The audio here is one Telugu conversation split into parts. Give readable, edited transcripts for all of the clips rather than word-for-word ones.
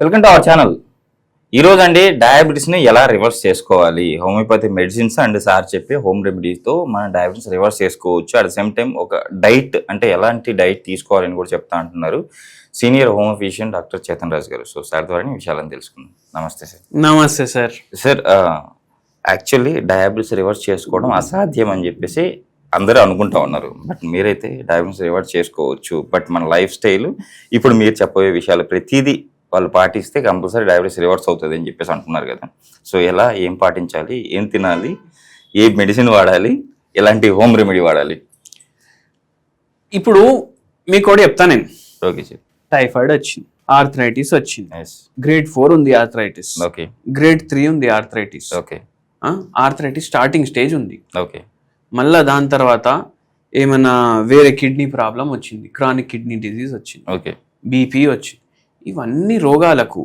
Welcome to our channel. ఈరోజు అండి డయాబెటీస్ని ఎలా రివర్స్ చేసుకోవాలి, హోమియోపతి మెడిసిన్స్ అండ్ సార్ చెప్పే హోమ్ రెమెడీస్తో మన డయాబెటీస్ రివర్స్ చేసుకోవచ్చు. అట్ ద సేమ్ టైం ఒక డైట్ అంటే ఎలాంటి డైట్ తీసుకోవాలని కూడా చెప్తా అంటున్నారు senior home physician doctor Chetan Raj గారు. సో సార్ ద్వారా విషయాలను తెలుసుకుందాం. నమస్తే సార్. నమస్తే sir. Sir, actually diabetes reverse చేసుకోవడం అసాధ్యం అని చెప్పేసి అందరూ అనుకుంటా ఉన్నారు. బట్ మీరైతే డయాబెటీస్ రివర్స్ చేసుకోవచ్చు. బట్ మన లైఫ్ స్టైల్ ఇప్పుడు మీరు చెప్పబోయే విషయాలు ప్రతిదీ వాళ్ళు పాటిస్తే కంపల్సరీ డయాబెటీస్ రివర్స్ అవుతుంది అని చెప్పేసి అంటున్నారు కదా. సో ఎలా, ఏం పాటించాలి, ఏం తినాలి, ఏ మెడిసిన్ వాడాలి, ఎలాంటి హోమ్ రెమెడీ వాడాలి? ఇప్పుడు మీకు కూడా చెప్తా నేను. Okay sir. టైఫాయిడ్ వచ్చింది, ఆర్థరైటిస్ వచ్చింది, ఎస్, గ్రేడ్ 4 ఉంది ఆర్థరైటిస్, ఓకే, గ్రేడ్ 3 ఉంది arthritis, okay, arthritis starting stage ఉంది. ఓకే, మళ్ళా దాని తర్వాత ఏమైనా వేరే కిడ్నీ ప్రాబ్లం వచ్చింది, క్రానిక్ కిడ్నీ డిజీజ్ వచ్చింది, ఓకే, బీపీ వచ్చింది. ఇవన్నీ రోగాలకు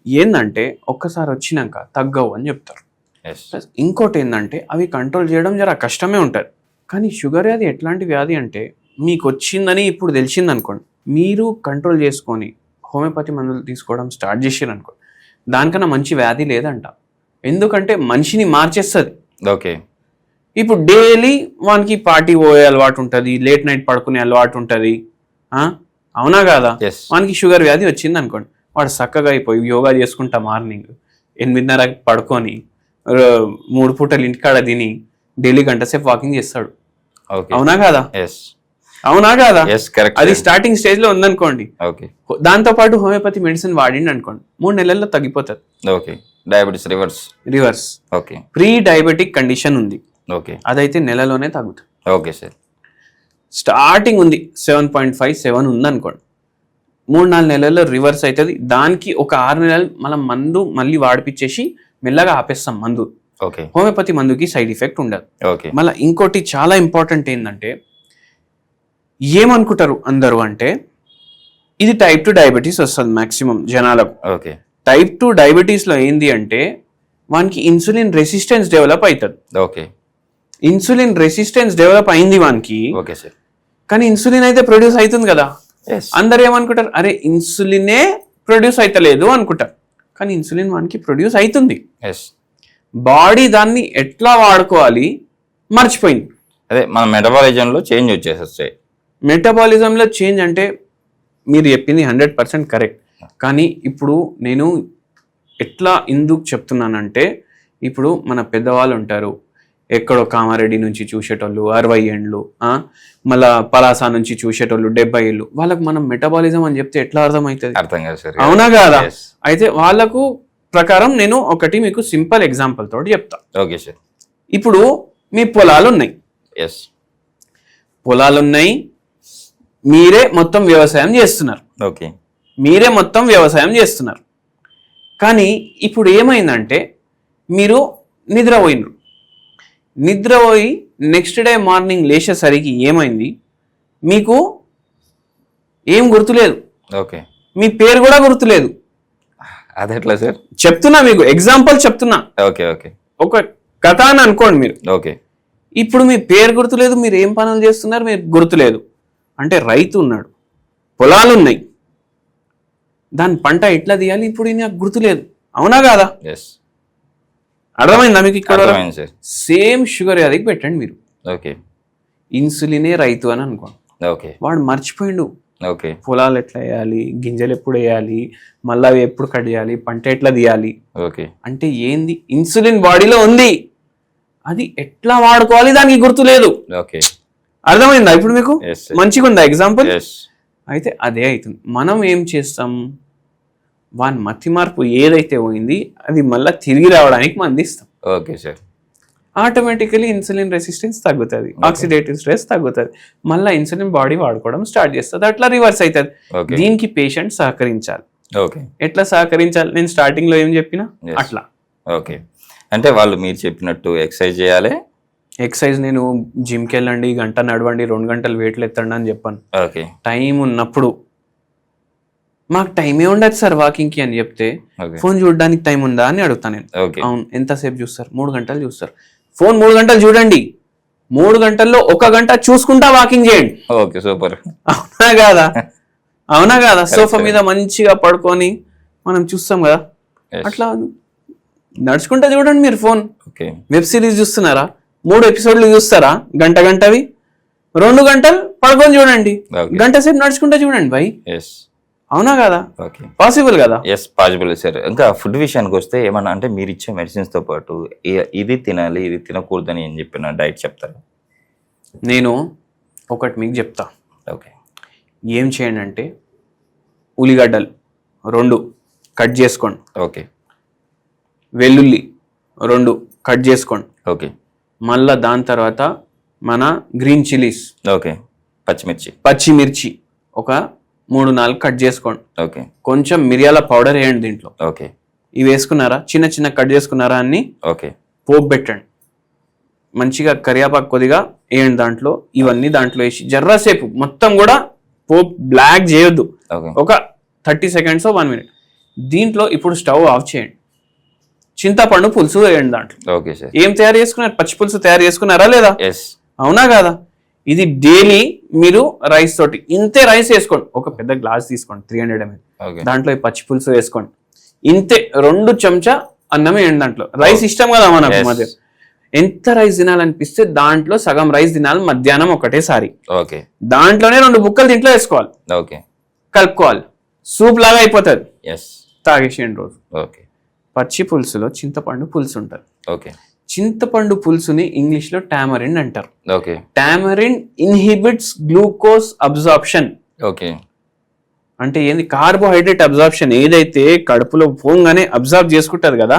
ఏంటంటే ఒక్కసారి వచ్చినాక తగ్గవు అని చెప్తారు. ఎస్, ప్లస్ ఇంకోటి ఏంటంటే అవి కంట్రోల్ చేయడం జర కష్టమే ఉంటుంది. కానీ షుగర్ వ్యాధి ఎట్లాంటి వ్యాధి అంటే మీకు వచ్చిందని ఇప్పుడు తెలిసింది అనుకోండి, మీరు కంట్రోల్ చేసుకొని హోమియోపతి మందులు తీసుకోవడం స్టార్ట్ చేసారు అనుకోండి, దానికన్నా మంచి వ్యాధి లేదంట. ఎందుకంటే మనిషిని మార్చేస్తుంది. ఓకే. ఇప్పుడు డైలీ వానికి పార్టీ పోయే అలవాటు ఉంటుంది, లేట్ నైట్ పడుకునే అలవాటు ఉంటుంది, అవునా కాదా? వానికి షుగర్ వ్యాధి వచ్చింది అనుకోండి, వాడు చక్కగా అయిపోయి యోగా చేసుకుంటా మార్నింగ్ 8:30 పడుకొని 3 పూటలు ఇంటికాడ తిని డైలీ గంట సేపు వాకింగ్ చేస్తాడు. అవునా కాదా? అవునా కాదా? అది స్టార్టింగ్ స్టేజ్ లో ఉందనుకోండి. దాంతో పాటు హోమియోపతి మెడిసిన్ వాడిండి అనుకోండి, 3 నెలల్లో తగ్గిపోతుంది. Okay, diabetes reverse. Okay. Pre diabetic condition ఉంది, ఓకే, అదైతే నెలలోనే తగ్గుతుంది. Okay sir. స్టార్టింగ్ ఉంది 7.5, 7 ఉంది అనుకోండి, 3-4 నెలల్లో రివర్స్ అవుతుంది. దానికి ఒక 6 నెలలు మనం మందు మళ్ళీ వాడిపించేసి మెల్లగా ఆపేస్తాం మందు. ఓకే. హోమియోపతి మందుకి సైడ్ ఎఫెక్ట్ ఉండదు. ఓకే. మళ్ళీ ఇంకోటి చాలా ఇంపార్టెంట్ ఏంటంటే, ఏమనుకుంటారు అందరూ అంటే ఇది టైప్ 2 డయాబెటీస్ వస్తుంది మ్యాక్సిమం జనాలకు. ఓకే. టైప్ 2 డయాబెటీస్లో ఏంది అంటే వానికి ఇన్సులిన్ రెసిస్టెన్స్ డెవలప్ అవుతుంది. ఓకే. ఇన్సులిన్ రెసిస్టెన్స్ డెవలప్ అయింది వానికి. Okay sir. కానీ ఇన్సులిన్ అయితే ప్రొడ్యూస్ అవుతుంది కదా. అందరు ఏమనుకుంటారు, అరే ఇన్సులినే ప్రొడ్యూస్ అవుతలేదు అనుకుంటారు. కానీ ఇన్సులిన్ వానికి ప్రొడ్యూస్ అవుతుంది. బాడీ దాన్ని ఎట్లా వాడుకోవాలి మర్చిపోయింది. అదే మన మెటబాలిజంలో చేంజ్ వచ్చేస్తాయి. మెటబాలిజంలో చేంజ్ అంటే మీరు చెప్పింది 100% కరెక్ట్. కానీ ఇప్పుడు నేను ఎట్లా ఎందుకు చెప్తున్నానంటే, ఇప్పుడు మన పెద్దవాళ్ళు ఉంటారు, ఎక్కడో కామారెడ్డి నుంచి చూసేటోళ్ళు 60 ఏండ్లు, మళ్ళా పలాసా నుంచి చూసేటోళ్ళు 70 ఏళ్ళు. వాళ్ళకు మనం మెటబాలిజం అని చెప్తే ఎట్లా అర్థమవుతుంది? అవునా కాదా? అయితే వాళ్ళకు ప్రకారం నేను ఒకటి మీకు సింపుల్ ఎగ్జాంపుల్ తోటి చెప్తా. Okay sir. ఇప్పుడు మీ పొలాలు ఉన్నాయి, మీరే మొత్తం వ్యవసాయం చేస్తున్నారు. ఓకే. మీరే మొత్తం వ్యవసాయం చేస్తున్నారు. కానీ ఇప్పుడు ఏమైందంటే మీరు నిద్రపోయి నెక్స్ట్ డే మార్నింగ్ లేచేసరికి ఏమైంది, మీకు ఏం గుర్తులేదు. ఓకే. మీ పేరు కూడా గుర్తులేదు. అది ఎట్లా సార్? చెప్తున్నా, మీకు ఎగ్జాంపుల్ చెప్తున్నా. ఓకే. ఓకే. ఒక కథ అని అనుకోండి మీరు. ఓకే. ఇప్పుడు మీ పేరు గుర్తులేదు, మీరు ఏం పనులు చేస్తున్నారు మీరు గుర్తులేదు. అంటే రైతు ఉన్నాడు, పొలాలు ఉన్నాయి, దాని పంట ఎట్లా తీయాలి ఇప్పుడు నాకు గుర్తులేదు. అవునా కాదా? అర్థమైందా మీకు? ఇక్కడ సేమ్ షుగర్ వ్యాధికి పెట్టండి మీరు. ఓకే. ఇన్సులినే రైతు అని అనుకోండి. ఓకే. వాడు మర్చిపోయిండు. ఓకే. పొలాలు ఎట్లా వేయాలి, గింజలు ఎప్పుడు వేయాలి, మళ్ళీ అవి ఎప్పుడు కట్ చేయాలి, పంట ఎట్లా తీయాలి. ఓకే. అంటే ఏంది, ఇన్సులిన్ బాడీలో ఉంది, అది ఎట్లా వాడుకోవాలి దానికి గుర్తులేదు. ఓకే. అర్థమైందా ఇప్పుడు మీకు? మంచిగా ఉందా ఎగ్జాంపుల్? అయితే అదే అవుతుంది. మనం ఏం చేస్తాం, వాని మతి మార్పు ఏదైతే పోయింది అది మళ్ళీ తిరిగి రావడానికి మందిస్తాం. Okay sir. Automatically insulin resistance తగ్గుతుంది, ఆక్సిడేటివ్ స్ట్రెస్ తగ్గుతుంది, మళ్ళీ ఇన్సులిన్ బాడీ వాడుకోవడం స్టార్ట్ చేస్తుంది, అట్లా రివర్స్ అవుతుంది. దీనికి పేషెంట్ సహకరించాలి. ఓకే. ఎట్లా సహకరించాలి? నేను స్టార్టింగ్ లో ఏం చెప్పినా అట్లా. ఓకే. అంటే వాళ్ళు మీరు చెప్పినట్టు ఎక్సర్సైజ్ చేయాలి. ఎక్సర్సైజ్ నేను జిమ్కి వెళ్ళండి, 1 గంట నడవండి, 2 గంటలు వెయిట్లు ఎత్తండి అని చెప్పాను. ఓకే. టైం ఉన్నప్పుడు మాకు టైమే ఉండదు సార్ వాకింగ్ కి అని చెప్తే, ఫోన్ చూడడానికి టైం ఉందా అని అడుగుతాను నేను. అవును. ఎంతసేపు చూస్తారు? 3 గంటలు చూస్తారు. ఫోన్ 3 గంటలు చూడండి, 3 గంటల్లో 1 గంట చూసుకుంటా వాకింగ్ చేయండి. Okay, super. అవునా కాదా? అవునా కాదా? సోఫా మీద మంచిగా పడుకొని మనం చూస్తాం కదా. Yes. అట్లా నడుచుకుంటా చూడండి మీరు ఫోన్. ఓకే వెబ్ సిరీస్ చూస్తున్నారా, 3 ఎపిసోడ్లు చూస్తారా, గంటవి 2 గంటలు పడుకొని చూడండి, Okay. గంట సేపు నడుచుకుంటా చూడండి భయ్. ఎస్ అవునా కదా, ఓకే పాసిబుల్ కదా. Yes possible sir. ఇంకా ఫుడ్ విషయానికి వస్తే ఏమన్నా అంటే మీరు ఇచ్చే మెడిసిన్స్తో పాటు ఇది తినాలి ఇది తినకూడదని ఏం చెప్పిన డైట్ చెప్తారు? నేను ఒకటి మీకు చెప్తా. ఓకే ఏం చేయండి అంటే ఉల్లిగడ్డలు 2 కట్ చేసుకోండి, ఓకే వెల్లుల్లి 2 కట్ చేసుకోండి, ఓకే మళ్ళా దాని తర్వాత మన గ్రీన్ చిల్లీస్ ఓకే పచ్చిమిర్చి ఒక 3-4 కట్ చేసుకోండి, ఓకే కొంచెం మిరియాల పౌడర్ వేయండి దీంట్లో. ఓకే ఇవి వేసుకున్నారా, చిన్న కట్ చేసుకున్నారా అన్ని ఓకే పోపు పెట్టండి, మంచిగా కరివేపాకు కొద్దిగా వేయండి దాంట్లో. ఇవన్నీ దాంట్లో వేసి జర్రాసేపు మొత్తం కూడా పోపు బ్లాక్ చేయొద్దు, ఓకే ఒక 30 సెకండ్స్ 1 మినిట్. దీంట్లో ఇప్పుడు స్టవ్ ఆఫ్ చేయండి, చింతపండు పులుసు వేయండి దాంట్లో. Okay sir. ఏం తయారు చేసుకున్నారు, పచ్చి పులుసు తయారు చేసుకున్నారా లేదా? ఎస్ అవునా కాదా. ఇది డైలీ మీరు రైస్ తోటి ఇంతే రైస్ వేసుకోండి, ఒక పెద్ద గ్లాస్ తీసుకోండి 300 ml, ఓకే దాంట్లో ఈ పచ్చి పులుసు వేసుకోండి, ఇంతే 2 చెంచా అన్నం వేయండి దాంట్లో. రైస్ ఇష్టం కదా మనకు Yes. మధ్య, ఎంత రైస్ తినాలనిపిస్తే దాంట్లో సగం రైస్ తినాలి మధ్యాహ్నం ఒకటేసారి. ఓకే దాంట్లోనే 2 బుక్కలు దీంట్లో వేసుకోవాలి, ఓకే కలుపుకోవాలి, సూప్ లాగా అయిపోతుంది, ఎస్ తాగేసేయండి రోజు. ఓకే పచ్చి పులుసులో చింతపండు పులుసు ఉంటుంది. ఓకే చింతపండు పులుసుని ఇంగ్లీష్ లో టామరిన్ అంటారు. Okay tamarind inhibits glucose absorption. Okay అంటే ఏంది, కార్బోహైడ్రేట్ అబ్జార్ప్షన్ ఏదైతే కడుపులో పోగానే అబ్జార్బ్ చేసుకుంటది కదా,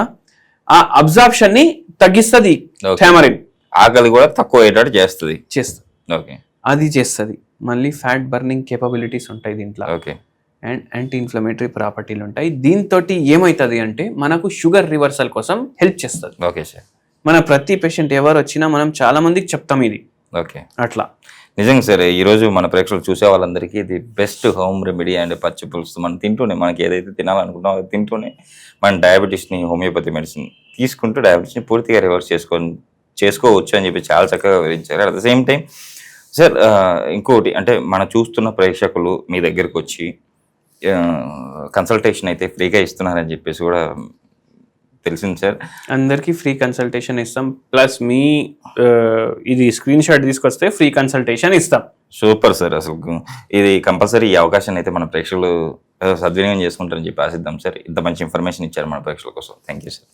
ఆ అబ్జార్ప్షన్ ని తగ్గిస్తుంది Okay. టామరిన్. ఆకలి కూడా తక్కువ అయ్యేటట్టు చేస్తుంది. చేస్తుంది, ఓకే అది చేస్తుంది. మళ్ళీ ఫ్యాట్ బర్నింగ్ కేపబిలిటీస్ ఉంటాయి దీంట్లో, ఓకే అండ్ యాంటీ ఇన్ఫ్లమేటరీ ప్రాపర్టీలు ఉంటాయి. దీంతో ఏమవుతుంది అంటే మనకు షుగర్ రివర్సల్ కోసం హెల్ప్ చేస్తుంది. Okay sir. మన ప్రతి పేషెంట్ ఎవరు వచ్చినా మనం చాలా మందికి చెప్తాం ఇది. ఓకే అట్లా నిజంగా సరే, ఈరోజు మన ప్రేక్షకులు చూసే వాళ్ళందరికీ ఇది బెస్ట్ హోమ్ రెమెడీ అండ్ పచ్చి పులుసు మనం తింటూనే, మనకి ఏదైతే తినాలనుకుంటామో అది తింటూనే మన డయాబెటీస్ని హోమియోపతి మెడిసిన్ తీసుకుంటూ డయాబెటీస్ని పూర్తిగా రివర్స్ చేసుకోవచ్చు అని చెప్పి చాలా చక్కగా వివరించారు. At the same time sir ఇంకోటి అంటే మనం చూస్తున్న ప్రేక్షకులు మీ దగ్గరికి వచ్చి కన్సల్టేషన్ అయితే ఫ్రీగా ఇస్తున్నారని చెప్పేసి కూడా తెలిసింది సార్. అందరికీ ఫ్రీ కన్సల్టేషన్ ఇస్తాం, ప్లస్ మీ ఇది స్క్రీన్ షాట్ తీసుకొస్తే ఫ్రీ కన్సల్టేషన్ ఇస్తాం. Super sir. అసలు ఇది కంపల్సరీ ఈ అవకాశాన్ని అయితే మన ప్రేక్షకులు సద్వినియోగం చేసుకుంటారని చెప్పి ఆశిద్దాం సార్. ఇంత మంచి ఇన్ఫర్మేషన్ ఇచ్చారు మన ప్రేక్షకుల కోసం. Thank you sir.